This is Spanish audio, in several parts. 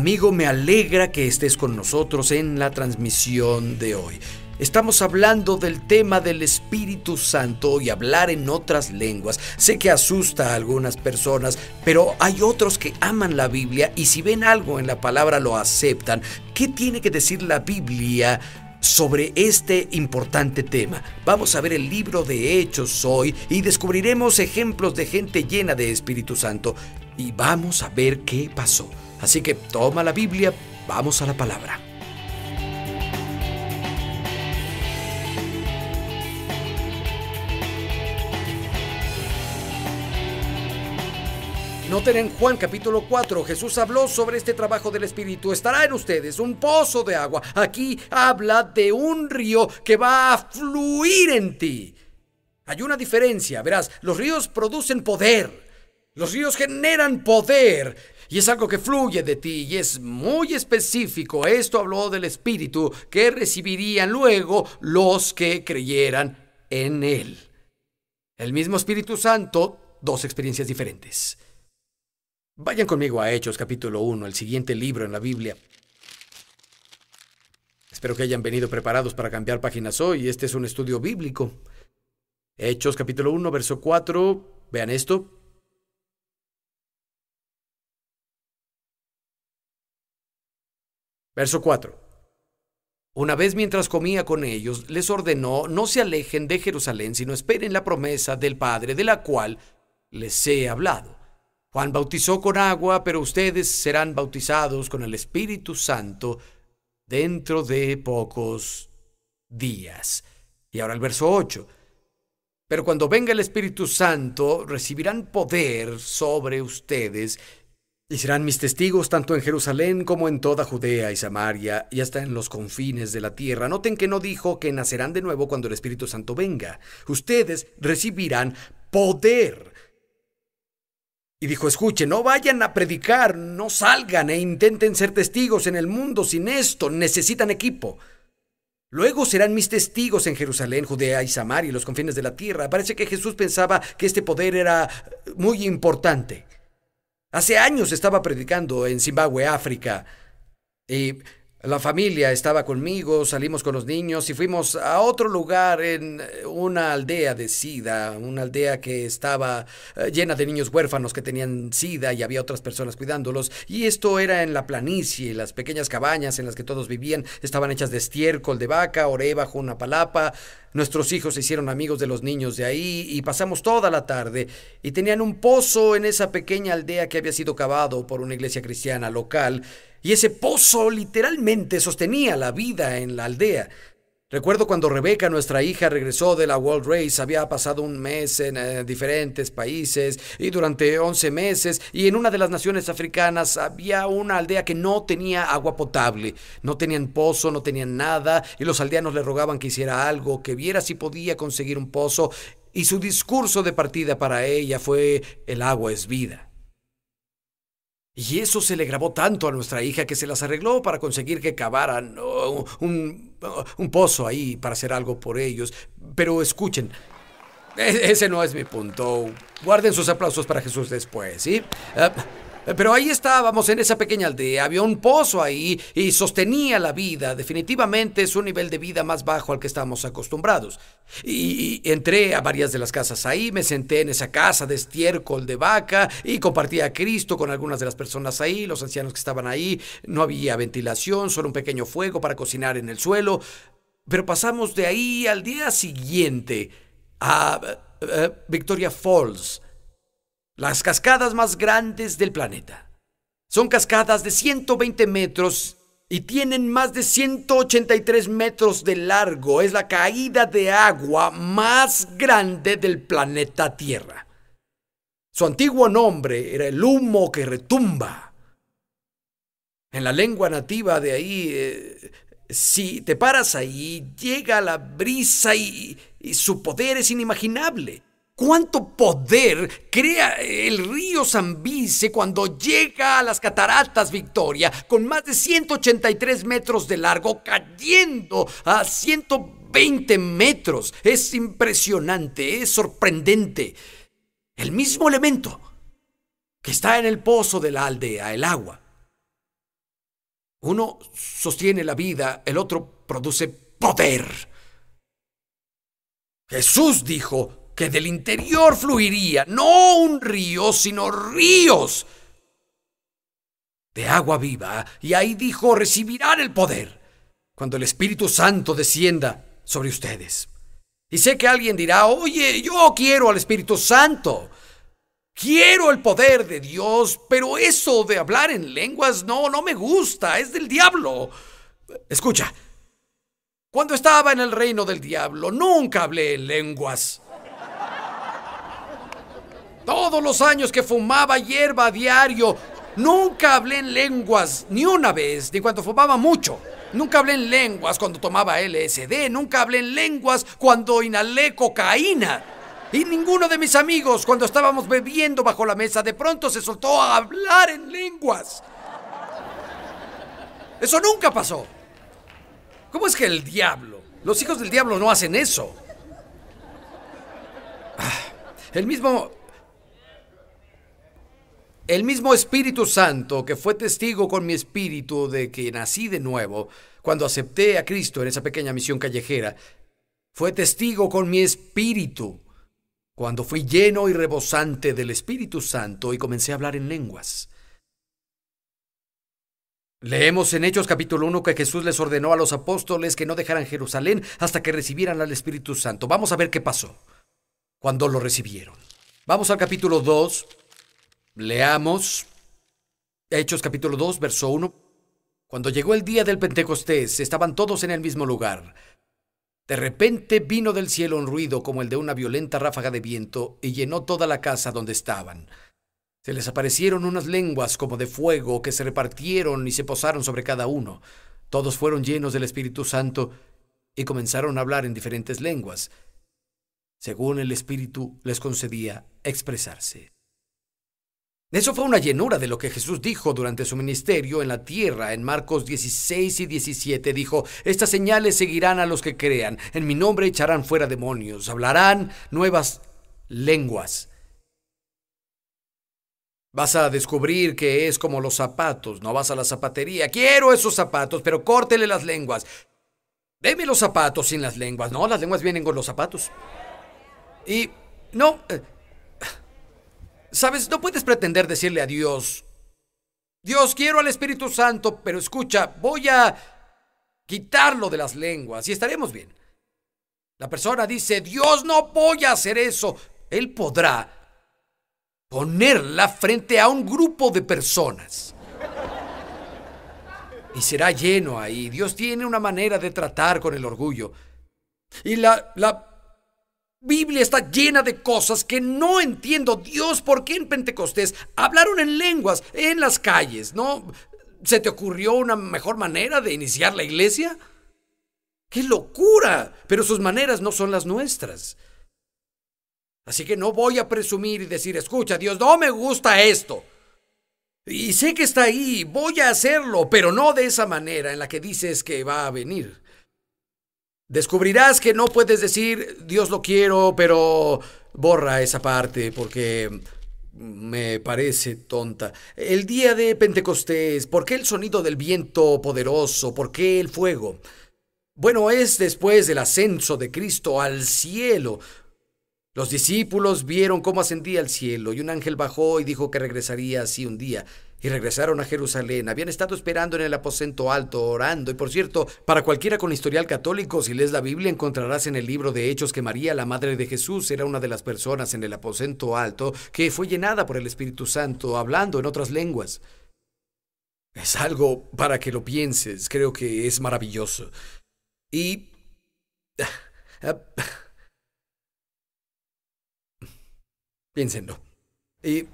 Amigo, me alegra que estés con nosotros en la transmisión de hoy. Estamos hablando del tema del Espíritu Santo y hablar en otras lenguas. Sé que asusta a algunas personas, pero hay otros que aman la Biblia y si ven algo en la palabra lo aceptan. ¿Qué tiene que decir la Biblia sobre este importante tema? Vamos a ver el libro de Hechos hoy y descubriremos ejemplos de gente llena de Espíritu Santo y vamos a ver qué pasó. Así que toma la Biblia, vamos a la palabra. Noten en Juan capítulo 4, Jesús habló sobre este trabajo del Espíritu. Estará en ustedes un pozo de agua. Aquí habla de un río que va a fluir en ti. Hay una diferencia, verás, los ríos producen poder. Los ríos generan poder y es algo que fluye de ti y es muy específico. Esto habló del Espíritu que recibirían luego los que creyeran en Él. El mismo Espíritu Santo, dos experiencias diferentes. Vayan conmigo a Hechos capítulo 1, el siguiente libro en la Biblia. Espero que hayan venido preparados para cambiar páginas hoy. Este es un estudio bíblico. Hechos capítulo 1, verso 4. Vean esto. Verso 4. Una vez mientras comía con ellos, les ordenó, no se alejen de Jerusalén, sino esperen la promesa del Padre, de la cual les he hablado. Juan bautizó con agua, pero ustedes serán bautizados con el Espíritu Santo dentro de pocos días. Y ahora el verso 8. Pero cuando venga el Espíritu Santo, recibirán poder sobre ustedes y serán mis testigos tanto en Jerusalén como en toda Judea y Samaria y hasta en los confines de la tierra. Noten que no dijo que nacerán de nuevo cuando el Espíritu Santo venga. Ustedes recibirán poder. Y dijo, escuchen, no vayan a predicar, no salgan e intenten ser testigos en el mundo sin esto, necesitan equipo. Luego serán mis testigos en Jerusalén, Judea y Samaria y los confines de la tierra. Parece que Jesús pensaba que este poder era muy importante. Hace años estaba predicando en Zimbabue, África, y la familia estaba conmigo, salimos con los niños y fuimos a otro lugar en una aldea de SIDA, una aldea que estaba llena de niños huérfanos que tenían SIDA y había otras personas cuidándolos. Y esto era en la planicie, las pequeñas cabañas en las que todos vivían estaban hechas de estiércol de vaca, oré bajo una palapa. Nuestros hijos se hicieron amigos de los niños de ahí y pasamos toda la tarde y tenían un pozo en esa pequeña aldea que había sido cavado por una iglesia cristiana local. Y ese pozo literalmente sostenía la vida en la aldea. Recuerdo cuando Rebeca, nuestra hija, regresó de la World Race, había pasado un mes en diferentes países y durante 11 meses, y en una de las naciones africanas había una aldea que no tenía agua potable, no tenían pozo, no tenían nada, y los aldeanos le rogaban que hiciera algo, que viera si podía conseguir un pozo, y su discurso de partida para ella fue: el agua es vida. Y eso se le grabó tanto a nuestra hija que se las arregló para conseguir que cavaran un pozo ahí para hacer algo por ellos. Pero escuchen, ese no es mi punto. Guarden sus aplausos para Jesús después, ¿sí? Pero ahí estábamos en esa pequeña aldea, había un pozo ahí y sostenía la vida. Definitivamente es un nivel de vida más bajo al que estamos acostumbrados. Y entré a varias de las casas ahí, me senté en esa casa de estiércol de vaca y compartí a Cristo con algunas de las personas ahí, los ancianos que estaban ahí. No había ventilación, solo un pequeño fuego para cocinar en el suelo. Pero pasamos de ahí al día siguiente a Victoria Falls, las cascadas más grandes del planeta. Son cascadas de 120 metros y tienen más de 183 metros de largo. Es la caída de agua más grande del planeta Tierra. Su antiguo nombre era el humo que retumba. En la lengua nativa de ahí, si te paras ahí, llega la brisa y su poder es inimaginable. ¿Cuánto poder crea el río Zambeze cuando llega a las cataratas Victoria con más de 183 metros de largo, cayendo a 120 metros? Es impresionante, es sorprendente. El mismo elemento que está en el pozo de la aldea, el agua, Uno sostiene la vida, el otro produce poder. Jesús dijo que del interior fluiría no un río, sino ríos de agua viva. Y ahí dijo, recibirán el poder cuando el Espíritu Santo descienda sobre ustedes. Y sé que alguien dirá, oye, yo quiero al Espíritu Santo. Quiero el poder de Dios, pero eso de hablar en lenguas no me gusta, es del diablo. Escucha, cuando estaba en el reino del diablo, nunca hablé en lenguas. Todos los años que fumaba hierba a diario, nunca hablé en lenguas, ni una vez, ni cuando fumaba mucho. Nunca hablé en lenguas cuando tomaba LSD, nunca hablé en lenguas cuando inhalé cocaína. Y ninguno de mis amigos, cuando estábamos bebiendo bajo la mesa, de pronto se soltó a hablar en lenguas. Eso nunca pasó. ¿Cómo es que el diablo? Los hijos del diablo no hacen eso. El mismo Espíritu Santo, que fue testigo con mi espíritu de que nací de nuevo, cuando acepté a Cristo en esa pequeña misión callejera, fue testigo con mi espíritu cuando fui lleno y rebosante del Espíritu Santo y comencé a hablar en lenguas. Leemos en Hechos capítulo 1 que Jesús les ordenó a los apóstoles que no dejaran Jerusalén hasta que recibieran al Espíritu Santo. Vamos a ver qué pasó cuando lo recibieron. Vamos al capítulo 2. Leamos Hechos capítulo 2, verso 1. Cuando llegó el día del Pentecostés, estaban todos en el mismo lugar. De repente vino del cielo un ruido como el de una violenta ráfaga de viento y llenó toda la casa donde estaban. Se les aparecieron unas lenguas como de fuego que se repartieron y se posaron sobre cada uno. Todos fueron llenos del Espíritu Santo y comenzaron a hablar en diferentes lenguas, según el Espíritu les concedía expresarse. Eso fue una llenura de lo que Jesús dijo durante su ministerio en la tierra. En Marcos 16 y 17 dijo, estas señales seguirán a los que crean. En mi nombre echarán fuera demonios, hablarán nuevas lenguas. Vas a descubrir que es como los zapatos. No vas a la zapatería. Quiero esos zapatos, pero córtele las lenguas. Deme los zapatos sin las lenguas. No, las lenguas vienen con los zapatos. Y no... ¿Sabes? No puedes pretender decirle a Dios, Dios, quiero al Espíritu Santo, pero escucha, voy a quitarlo de las lenguas y estaremos bien. La persona dice, Dios, no voy a hacer eso. Él podrá ponerla frente a un grupo de personas y será lleno ahí. Dios tiene una manera de tratar con el orgullo. Y la Biblia está llena de cosas que no entiendo. Dios, ¿por qué en Pentecostés hablaron en lenguas en las calles? ¿No se te ocurrió una mejor manera de iniciar la iglesia? ¡Qué locura! Pero sus maneras no son las nuestras. Así que no voy a presumir y decir, escucha, Dios, no me gusta esto. Y sé que está ahí, voy a hacerlo, pero no de esa manera en la que dices que va a venir. Descubrirás que no puedes decir, Dios lo quiero, pero borra esa parte porque me parece tonta. El día de Pentecostés, ¿por qué el sonido del viento poderoso? ¿Por qué el fuego? Bueno, es después del ascenso de Cristo al cielo. Los discípulos vieron cómo ascendía al cielo y un ángel bajó y dijo que regresaría así un día. Y regresaron a Jerusalén. Habían estado esperando en el aposento alto, orando. Y por cierto, para cualquiera con historial católico, si lees la Biblia, encontrarás en el libro de Hechos que María, la madre de Jesús, era una de las personas en el aposento alto que fue llenada por el Espíritu Santo, hablando en otras lenguas. Es algo para que lo pienses. Creo que es maravilloso. Y... piénsenlo. Y...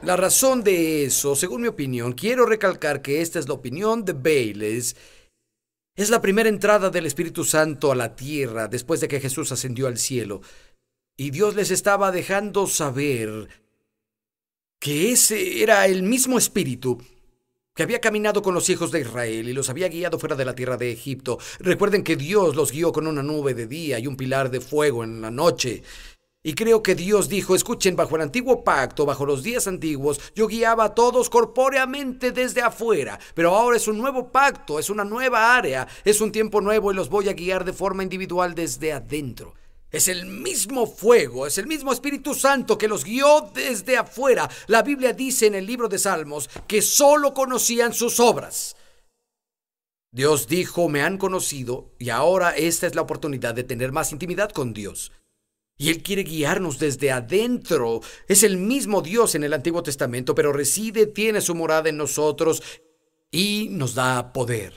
la razón de eso, según mi opinión, quiero recalcar que esta es la opinión de Bayles, es la primera entrada del Espíritu Santo a la tierra después de que Jesús ascendió al cielo. Y Dios les estaba dejando saber que ese era el mismo Espíritu que había caminado con los hijos de Israel y los había guiado fuera de la tierra de Egipto. Recuerden que Dios los guió con una nube de día y un pilar de fuego en la noche. Y creo que Dios dijo, escuchen, bajo el antiguo pacto, bajo los días antiguos, yo guiaba a todos corpóreamente desde afuera, pero ahora es un nuevo pacto, es una nueva área, es un tiempo nuevo y los voy a guiar de forma individual desde adentro. Es el mismo fuego, es el mismo Espíritu Santo que los guió desde afuera. La Biblia dice en el libro de Salmos que solo conocían sus obras. Dios dijo, me han conocido y ahora esta es la oportunidad de tener más intimidad con Dios. Y Él quiere guiarnos desde adentro. Es el mismo Dios en el Antiguo Testamento, pero reside, tiene su morada en nosotros y nos da poder.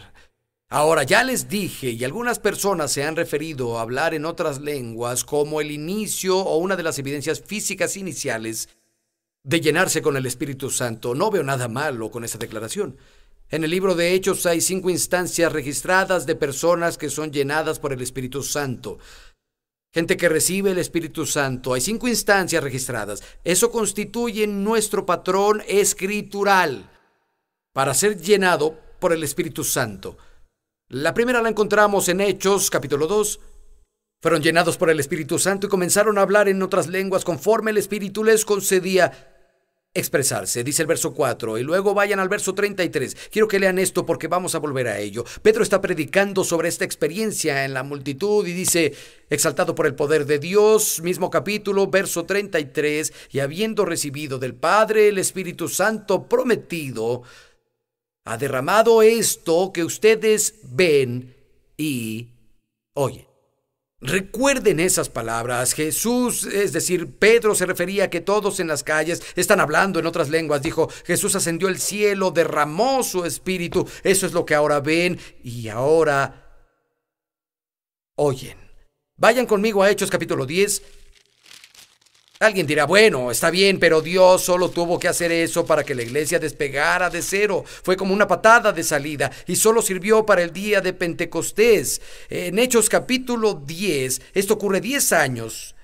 Ahora, ya les dije, y algunas personas se han referido a hablar en otras lenguas como el inicio o una de las evidencias físicas iniciales de llenarse con el Espíritu Santo. No veo nada malo con esa declaración. En el libro de Hechos hay 5 instancias registradas de personas que son llenadas por el Espíritu Santo. Gente que recibe el Espíritu Santo. Hay 5 instancias registradas. Eso constituye nuestro patrón escritural para ser llenado por el Espíritu Santo. La primera la encontramos en Hechos, capítulo 2. Fueron llenados por el Espíritu Santo y comenzaron a hablar en otras lenguas conforme el Espíritu les concedía expresarse, dice el verso 4, y luego vayan al verso 33. Quiero que lean esto porque vamos a volver a ello. Pedro está predicando sobre esta experiencia en la multitud y dice, exaltado por el poder de Dios, mismo capítulo, verso 33, y habiendo recibido del Padre el Espíritu Santo prometido, ha derramado esto que ustedes ven y oyen. Recuerden esas palabras. Jesús, es decir, Pedro se refería a que todos en las calles están hablando en otras lenguas. Dijo, Jesús ascendió al cielo, derramó su espíritu. Eso es lo que ahora ven y ahora oyen. Vayan conmigo a Hechos capítulo 10. Alguien dirá, bueno, está bien, pero Dios solo tuvo que hacer eso para que la iglesia despegara de cero. Fue como una patada de salida y solo sirvió para el día de Pentecostés. En Hechos capítulo 10, esto ocurre 10 años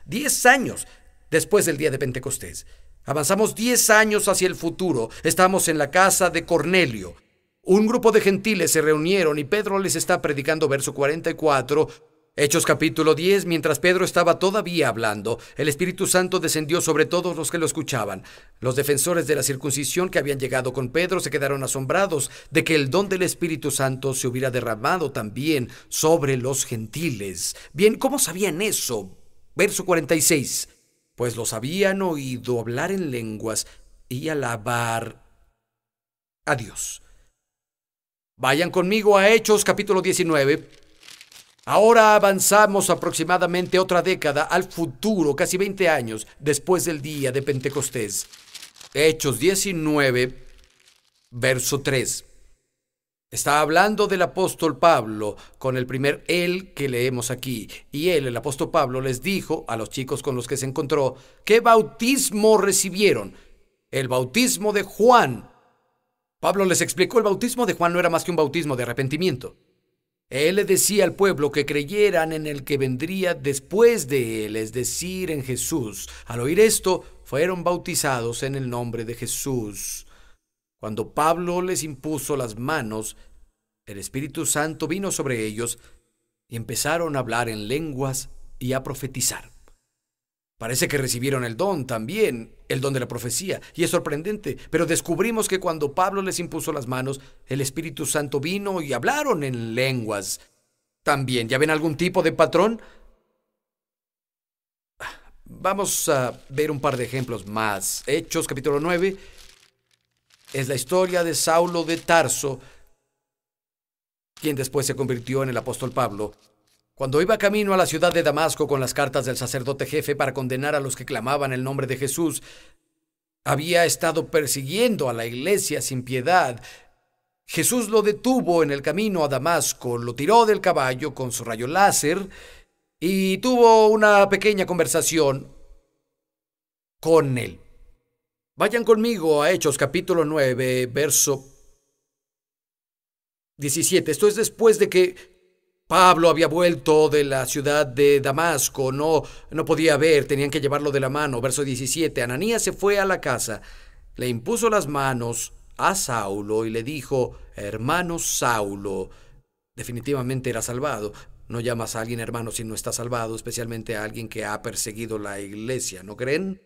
después del día de Pentecostés. Avanzamos 10 años hacia el futuro. Estamos en la casa de Cornelio. Un grupo de gentiles se reunieron y Pedro les está predicando verso 44. Hechos capítulo 10, mientras Pedro estaba todavía hablando, el Espíritu Santo descendió sobre todos los que lo escuchaban. Los defensores de la circuncisión que habían llegado con Pedro se quedaron asombrados de que el don del Espíritu Santo se hubiera derramado también sobre los gentiles. Bien, ¿cómo sabían eso? Verso 46. Pues los habían oído hablar en lenguas y alabar a Dios. Vayan conmigo a Hechos capítulo 19. Ahora avanzamos aproximadamente otra década al futuro, casi 20 años después del día de Pentecostés. Hechos 19, verso 3. Está hablando del apóstol Pablo con el primer él que leemos aquí. Y él, el apóstol Pablo, les dijo a los chicos con los que se encontró, ¿qué bautismo recibieron? El bautismo de Juan. Pablo les explicó, el bautismo de Juan no era más que un bautismo de arrepentimiento. Él le decía al pueblo que creyeran en el que vendría después de él, es decir, en Jesús. Al oír esto, fueron bautizados en el nombre de Jesús. Cuando Pablo les impuso las manos, el Espíritu Santo vino sobre ellos y empezaron a hablar en lenguas y a profetizar. Parece que recibieron el don también, el don de la profecía, y es sorprendente, pero descubrimos que cuando Pablo les impuso las manos, el Espíritu Santo vino y hablaron en lenguas también. ¿Ya ven algún tipo de patrón? Vamos a ver un par de ejemplos más. Hechos capítulo 9 es la historia de Saulo de Tarso, quien después se convirtió en el apóstol Pablo. Cuando iba camino a la ciudad de Damasco con las cartas del sacerdote jefe para condenar a los que clamaban el nombre de Jesús, había estado persiguiendo a la iglesia sin piedad. Jesús lo detuvo en el camino a Damasco, lo tiró del caballo con su rayo láser y tuvo una pequeña conversación con él. Vayan conmigo a Hechos capítulo 9, verso 17. Esto es después de que Pablo había vuelto de la ciudad de Damasco, no podía ver, tenían que llevarlo de la mano. Verso 17, Ananías se fue a la casa, le impuso las manos a Saulo y le dijo, hermano Saulo, definitivamente era salvado, No llamas a alguien hermano si no está salvado, especialmente a alguien que ha perseguido la iglesia, ¿no creen?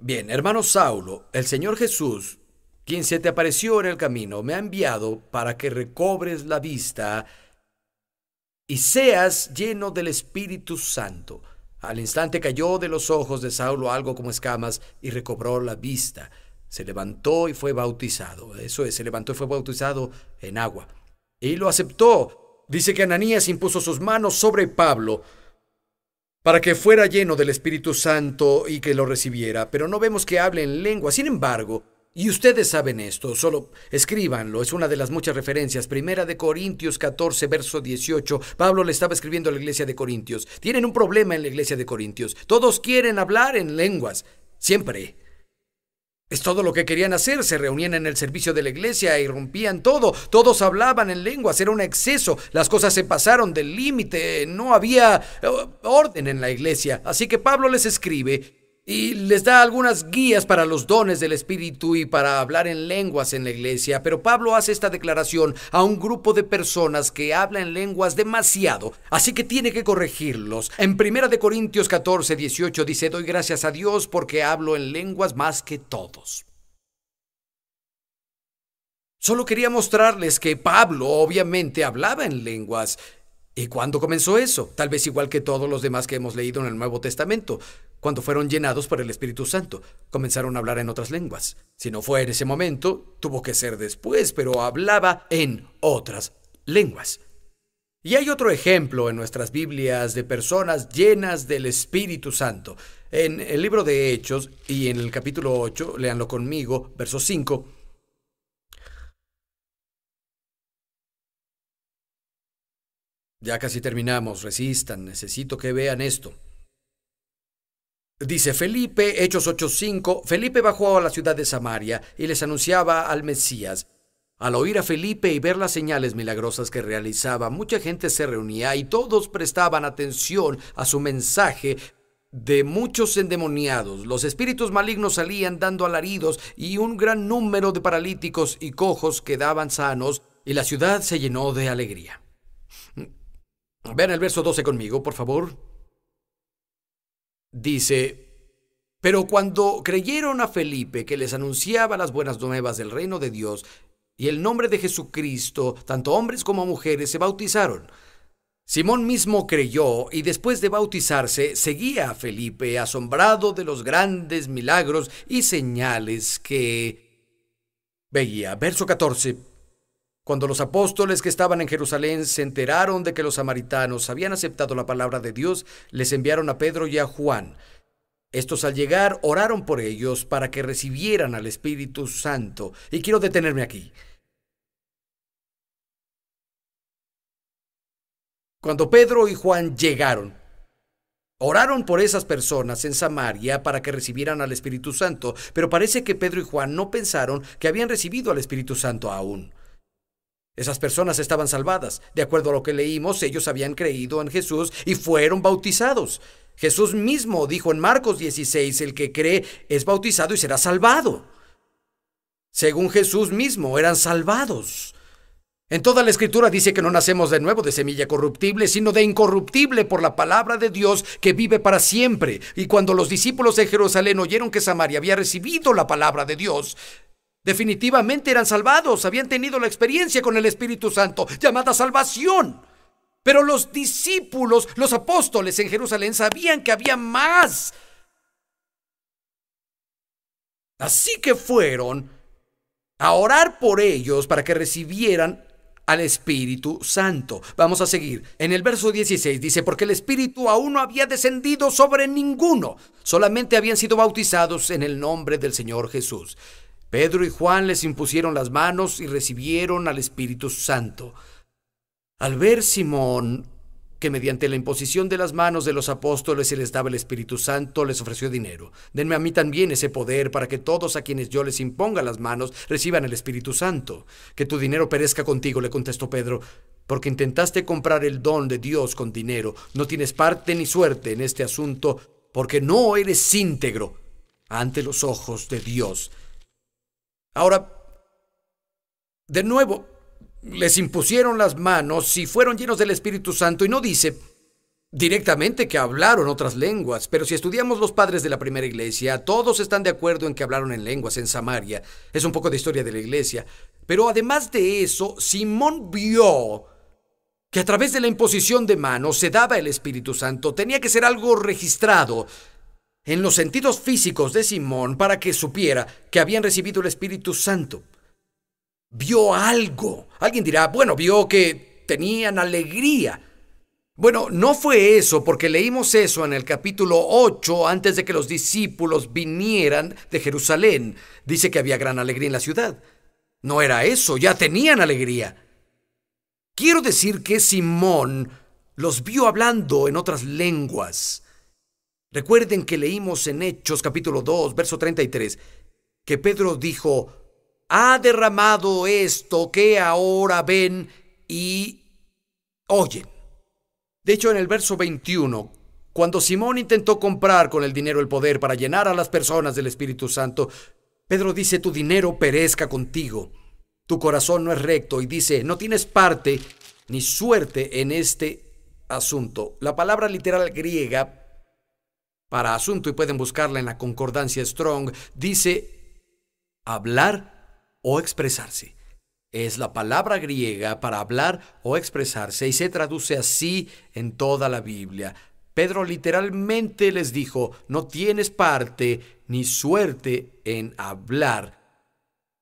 Bien, hermano Saulo, el Señor Jesús, quien se te apareció en el camino, me ha enviado para que recobres la vista y seas lleno del Espíritu Santo. Al instante cayó de los ojos de Saulo algo como escamas y recobró la vista. Se levantó y fue bautizado. Eso es, se levantó y fue bautizado en agua. Y lo aceptó. Dice que Ananías impuso sus manos sobre Pablo para que fuera lleno del Espíritu Santo y que lo recibiera, pero no vemos que hable en lengua. Sin embargo, y ustedes saben esto, solo escríbanlo, es una de las muchas referencias. Primera de Corintios 14, verso 18. Pablo le estaba escribiendo a la iglesia de Corintios. Tienen un problema en la iglesia de Corintios. Todos quieren hablar en lenguas, siempre. Es todo lo que querían hacer. Se reunían en el servicio de la iglesia y rompían todo. Todos hablaban en lenguas. Era un exceso. Las cosas se pasaron del límite. No había orden en la iglesia. Así que Pablo les escribe y les da algunas guías para los dones del Espíritu y para hablar en lenguas en la iglesia. Pero Pablo hace esta declaración a un grupo de personas que hablan en lenguas demasiado, así que tiene que corregirlos. En 1 de Corintios 14, 18 dice: doy gracias a Dios porque hablo en lenguas más que todos. Solo quería mostrarles que Pablo obviamente hablaba en lenguas. ¿Y cuándo comenzó eso? Tal vez igual que todos los demás que hemos leído en el Nuevo Testamento. Cuando fueron llenados por el Espíritu Santo, comenzaron a hablar en otras lenguas. Si no fue en ese momento, tuvo que ser después, pero hablaba en otras lenguas. Y hay otro ejemplo en nuestras Biblias de personas llenas del Espíritu Santo. En el libro de Hechos y en el capítulo 8, léanlo conmigo, verso 5. Ya casi terminamos, resistan, necesito que vean esto. Dice Felipe, Hechos 8:5, Felipe bajó a la ciudad de Samaria y les anunciaba al Mesías. Al oír a Felipe y ver las señales milagrosas que realizaba, mucha gente se reunía y todos prestaban atención a su mensaje. De muchos endemoniados, los espíritus malignos salían dando alaridos y un gran número de paralíticos y cojos quedaban sanos y la ciudad se llenó de alegría. Vean el verso 12 conmigo, por favor. Dice: pero cuando creyeron a Felipe, que les anunciaba las buenas nuevas del reino de Dios y el nombre de Jesucristo, tanto hombres como mujeres se bautizaron. Simón mismo creyó y después de bautizarse seguía a Felipe, asombrado de los grandes milagros y señales que veía. Verso 14. Cuando los apóstoles que estaban en Jerusalén se enteraron de que los samaritanos habían aceptado la palabra de Dios, les enviaron a Pedro y a Juan. Estos al llegar oraron por ellos para que recibieran al Espíritu Santo. Y quiero detenerme aquí. Cuando Pedro y Juan llegaron, oraron por esas personas en Samaria para que recibieran al Espíritu Santo, pero parece que Pedro y Juan no pensaron que habían recibido al Espíritu Santo aún. Esas personas estaban salvadas. De acuerdo a lo que leímos, ellos habían creído en Jesús y fueron bautizados. Jesús mismo dijo en Marcos 16, el que cree es bautizado y será salvado. Según Jesús mismo, eran salvados. En toda la Escritura dice que no nacemos de nuevo de semilla corruptible, sino de incorruptible por la palabra de Dios que vive para siempre. Y cuando los discípulos de Jerusalén oyeron que Samaria había recibido la palabra de Dios, definitivamente eran salvados, habían tenido la experiencia con el Espíritu Santo, llamada salvación. Pero los discípulos, los apóstoles en Jerusalén sabían que había más. Así que fueron a orar por ellos para que recibieran al Espíritu Santo. Vamos a seguir. En el verso 16 dice: porque el Espíritu aún no había descendido sobre ninguno, solamente habían sido bautizados en el nombre del Señor Jesús. Pedro y Juan les impusieron las manos y recibieron al Espíritu Santo. Al ver Simón que mediante la imposición de las manos de los apóstoles se les daba el Espíritu Santo, les ofreció dinero. Denme a mí también ese poder para que todos a quienes yo les imponga las manos reciban el Espíritu Santo. Que tu dinero perezca contigo, le contestó Pedro, porque intentaste comprar el don de Dios con dinero. No tienes parte ni suerte en este asunto, porque no eres íntegro ante los ojos de Dios. Ahora, de nuevo, les impusieron las manos y fueron llenos del Espíritu Santo, y no dice directamente que hablaron otras lenguas, pero si estudiamos los padres de la primera iglesia, todos están de acuerdo en que hablaron en lenguas en Samaria. Es un poco de historia de la iglesia. Pero además de eso, Simón vio que a través de la imposición de manos se daba el Espíritu Santo. Tenía que ser algo registrado en los sentidos físicos de Simón para que supiera que habían recibido el Espíritu Santo. Vio algo. Alguien dirá, bueno, vio que tenían alegría. Bueno, no fue eso, porque leímos eso en el capítulo 8, antes de que los discípulos vinieran de Jerusalén. Dice que había gran alegría en la ciudad. No era eso, ya tenían alegría. Quiero decir que Simón los vio hablando en otras lenguas. Recuerden que leímos en Hechos capítulo 2, verso 33, que Pedro dijo, ha derramado esto que ahora ven y oyen. De hecho, en el verso 21, cuando Simón intentó comprar con el dinero el poder para llenar a las personas del Espíritu Santo, Pedro dice, tu dinero perezca contigo. Tu corazón no es recto, y dice, no tienes parte ni suerte en este asunto. La palabra literal griega para asunto, y pueden buscarla en la concordancia Strong, dice hablar o expresarse. Es la palabra griega para hablar o expresarse y se traduce así en toda la Biblia. Pedro literalmente les dijo, no tienes parte ni suerte en hablar.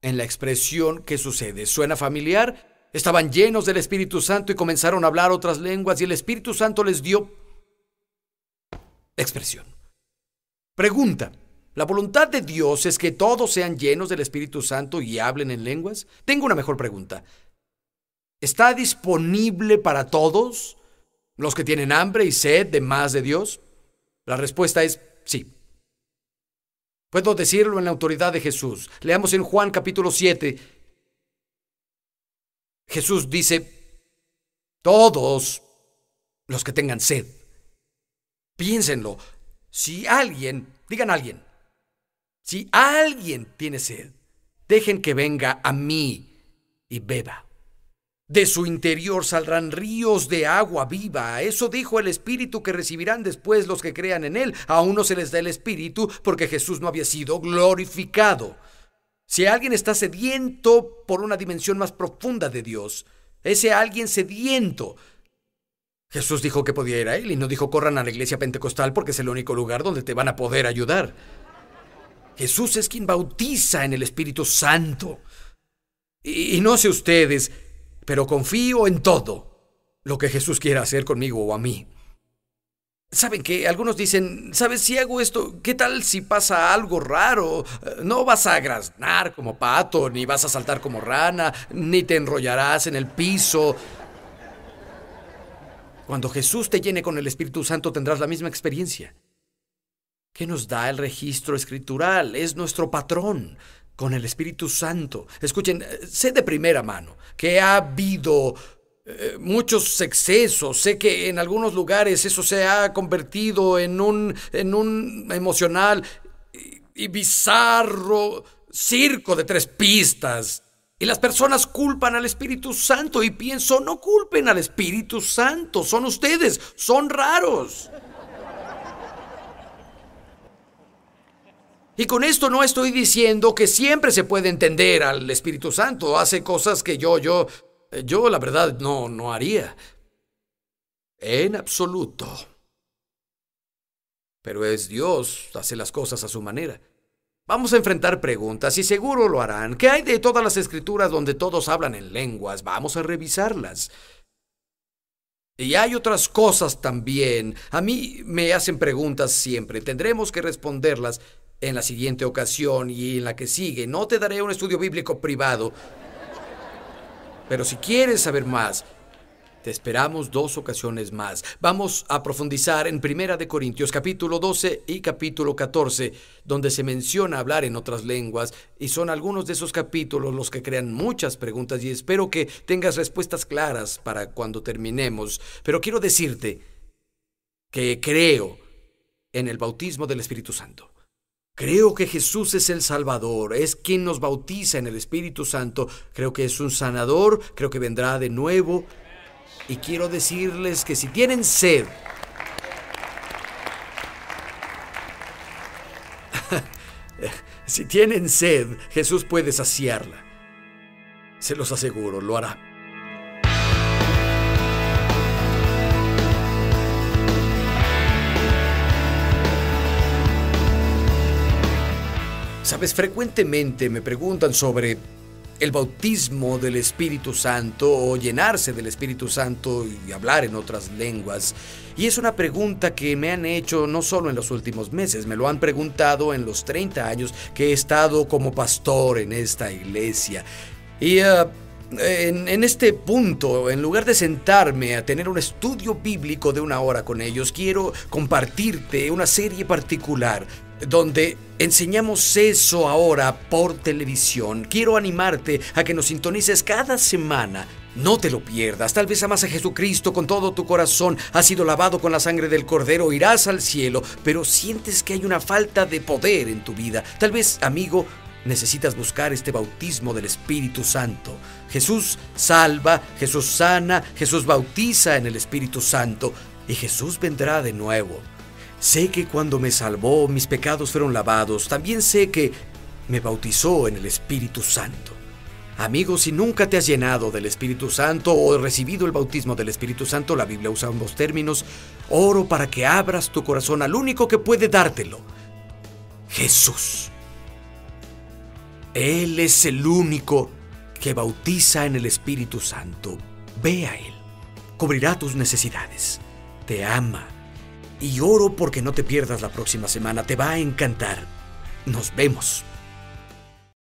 En la expresión, ¿qué sucede? ¿Suena familiar? Estaban llenos del Espíritu Santo y comenzaron a hablar otras lenguas y el Espíritu Santo les dio expresión. Pregunta. ¿La voluntad de Dios es que todos sean llenos del Espíritu Santo y hablen en lenguas? Tengo una mejor pregunta. ¿Está disponible para todos los que tienen hambre y sed de más de Dios? La respuesta es sí. Puedo decirlo en la autoridad de Jesús. Leamos en Juan capítulo 7. Jesús dice, todos los que tengan sed. Piénsenlo. Si alguien, digan alguien, si alguien tiene sed, dejen que venga a mí y beba. De su interior saldrán ríos de agua viva. Eso dijo el Espíritu que recibirán después los que crean en Él. Aún no se les da el Espíritu porque Jesús no había sido glorificado. Si alguien está sediento por una dimensión más profunda de Dios, ese alguien sediento, Jesús dijo que podía ir a Él y no dijo corran a la iglesia pentecostal porque es el único lugar donde te van a poder ayudar. Jesús es quien bautiza en el Espíritu Santo. Y no sé ustedes, pero confío en todo lo que Jesús quiera hacer conmigo o a mí. ¿Saben qué? Algunos dicen, ¿sabes? Si hago esto, ¿qué tal si pasa algo raro? No vas a graznar como pato, ni vas a saltar como rana, ni te enrollarás en el piso. Cuando Jesús te llene con el Espíritu Santo tendrás la misma experiencia. ¿Qué nos da el registro escritural? Es nuestro patrón con el Espíritu Santo. Escuchen, sé de primera mano que ha habido muchos excesos. Sé que en algunos lugares eso se ha convertido en un emocional y bizarro circo de 3 pistas. Y las personas culpan al Espíritu Santo y pienso, no culpen al Espíritu Santo, son ustedes, son raros. Y con esto no estoy diciendo que siempre se puede entender al Espíritu Santo. Hace cosas que yo la verdad no haría. En absoluto. Pero es Dios, hace las cosas a su manera. Vamos a enfrentar preguntas y seguro lo harán. ¿Qué hay de todas las escrituras donde todos hablan en lenguas? Vamos a revisarlas. Y hay otras cosas también. A mí me hacen preguntas siempre. Tendremos que responderlas en la siguiente ocasión y en la que sigue. No te daré un estudio bíblico privado. Pero si quieres saber más, te esperamos 2 ocasiones más. Vamos a profundizar en 1 de Corintios, capítulo 12 y capítulo 14, donde se menciona hablar en otras lenguas, y son algunos de esos capítulos los que crean muchas preguntas, y espero que tengas respuestas claras para cuando terminemos. Pero quiero decirte que creo en el bautismo del Espíritu Santo. Creo que Jesús es el Salvador, es quien nos bautiza en el Espíritu Santo. Creo que es un sanador, creo que vendrá de nuevo. Y quiero decirles que si tienen sed, si tienen sed, Jesús puede saciarla. Se los aseguro, lo hará. Sabes, frecuentemente me preguntan sobre el bautismo del Espíritu Santo o llenarse del Espíritu Santo y hablar en otras lenguas. Y es una pregunta que me han hecho no solo en los últimos meses, me lo han preguntado en los 30 años que he estado como pastor en esta iglesia. Y en este punto, en lugar de sentarme a tener un estudio bíblico de 1 hora con ellos, quiero compartirte una serie particular donde enseñamos eso ahora por televisión. Quiero animarte a que nos sintonices cada semana. No te lo pierdas. Tal vez amas a Jesucristo con todo tu corazón, has sido lavado con la sangre del Cordero, irás al cielo, pero sientes que hay una falta de poder en tu vida. Tal vez, amigo, necesitas buscar este bautismo del Espíritu Santo. Jesús salva, Jesús sana, Jesús bautiza en el Espíritu Santo y Jesús vendrá de nuevo. Sé que cuando me salvó, mis pecados fueron lavados. También sé que me bautizó en el Espíritu Santo. Amigo, si nunca te has llenado del Espíritu Santo o recibido el bautismo del Espíritu Santo, la Biblia usa ambos términos, oro para que abras tu corazón al único que puede dártelo: Jesús. Él es el único que bautiza en el Espíritu Santo. Ve a Él. Cubrirá tus necesidades. Te ama. Y oro porque no te pierdas la próxima semana. Te va a encantar. Nos vemos.